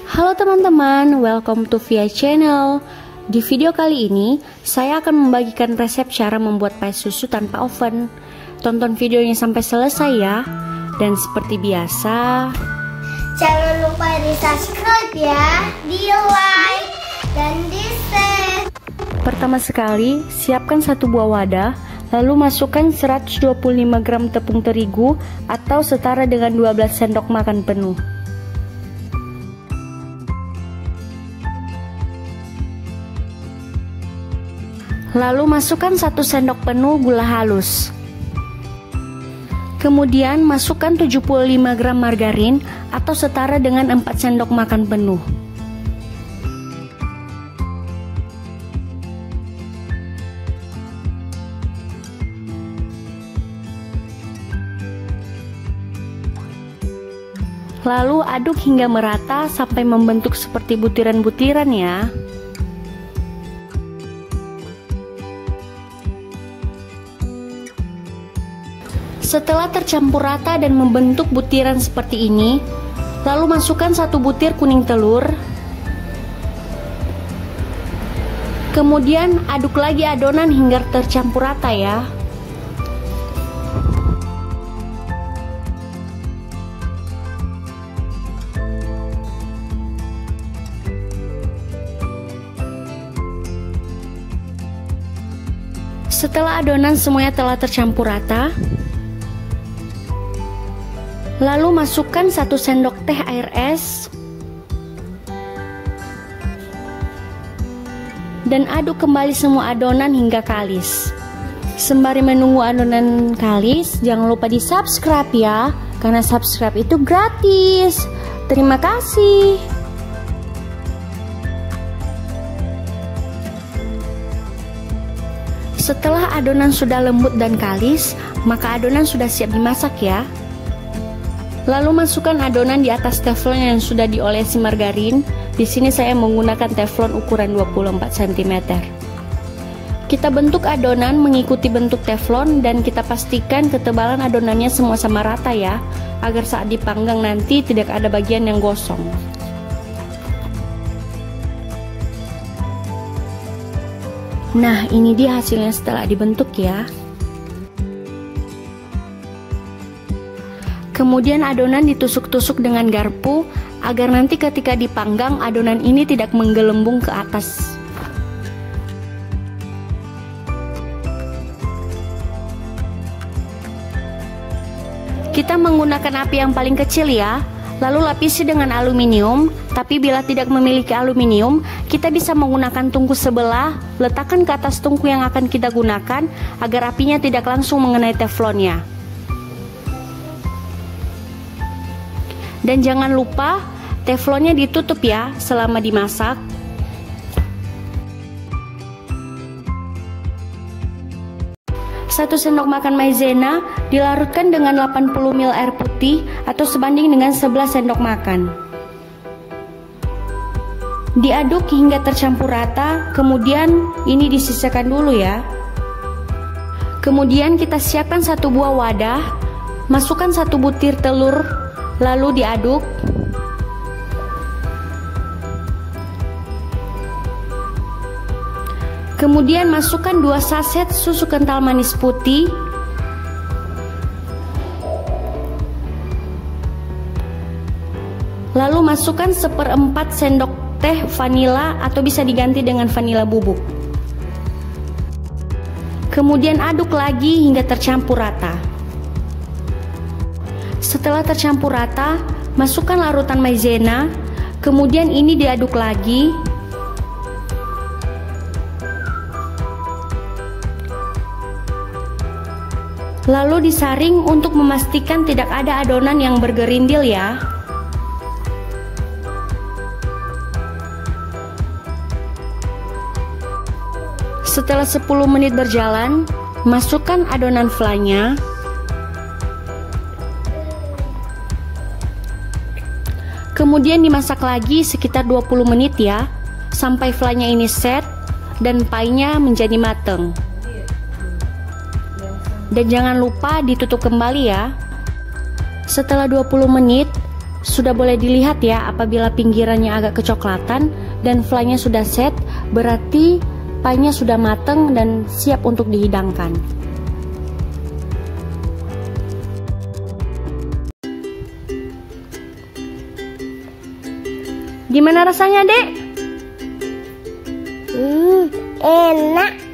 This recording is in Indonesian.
Halo teman-teman, welcome to Via Channel. Di video kali ini, saya akan membagikan resep cara membuat pie susu tanpa oven. Tonton videonya sampai selesai ya. Dan seperti biasa, jangan lupa di subscribe ya, di like, dan di share. Pertama sekali, siapkan satu buah wadah, lalu masukkan 125 gram tepung terigu atau setara dengan 12 sendok makan penuh. Lalu masukkan 1 sendok penuh gula halus. Kemudian masukkan 75 gram margarin atau setara dengan 4 sendok makan penuh. Lalu aduk hingga merata sampai membentuk seperti butiran-butiran ya. Setelah tercampur rata dan membentuk butiran seperti ini, lalu masukkan 1 butir kuning telur. Kemudian aduk lagi adonan hingga tercampur rata ya. Setelah adonan semuanya telah tercampur rata, lalu masukkan 1 sendok teh air es dan aduk kembali semua adonan hingga kalis. Sembari menunggu adonan kalis, jangan lupa di subscribe ya, karena subscribe itu gratis. Terima kasih. Setelah adonan sudah lembut dan kalis, maka adonan sudah siap dimasak ya. Lalu masukkan adonan di atas teflon yang sudah diolesi margarin. Di sini saya menggunakan teflon ukuran 24 cm. Kita bentuk adonan mengikuti bentuk teflon dan kita pastikan ketebalan adonannya semua sama rata ya, agar saat dipanggang nanti tidak ada bagian yang gosong. Nah, ini dia hasilnya setelah dibentuk ya. Kemudian adonan ditusuk-tusuk dengan garpu agar nanti ketika dipanggang adonan ini tidak menggelembung ke atas. Kita menggunakan api yang paling kecil ya. Lalu lapisi dengan aluminium, tapi bila tidak memiliki aluminium, kita bisa menggunakan tungku sebelah. Letakkan ke atas tungku yang akan kita gunakan agar apinya tidak langsung mengenai teflonnya. Dan jangan lupa teflonnya ditutup ya selama dimasak. Satu sendok makan maizena dilarutkan dengan 80 ml air putih atau sebanding dengan 11 sendok makan. Diaduk hingga tercampur rata, kemudian ini disisakan dulu ya. Kemudian kita siapkan 1 buah wadah, masukkan 1 butir telur, lalu diaduk. Kemudian masukkan 2 saset susu kental manis putih. Lalu masukkan 1/4 sendok teh vanila atau bisa diganti dengan vanila bubuk. Kemudian aduk lagi hingga tercampur rata. Setelah tercampur rata, masukkan larutan maizena. Kemudian ini diaduk lagi. Lalu disaring untuk memastikan tidak ada adonan yang bergerindil ya. Setelah 10 menit berjalan, masukkan adonan flanya. Kemudian dimasak lagi sekitar 20 menit ya, sampai flanya ini set dan pie-nya menjadi mateng. Dan jangan lupa ditutup kembali ya. Setelah 20 menit, Sudah boleh dilihat ya, apabila pinggirannya agak kecoklatan dan fly-nya sudah set, berarti pie-nya sudah matang dan siap untuk dihidangkan. Gimana rasanya, Dek? Enak.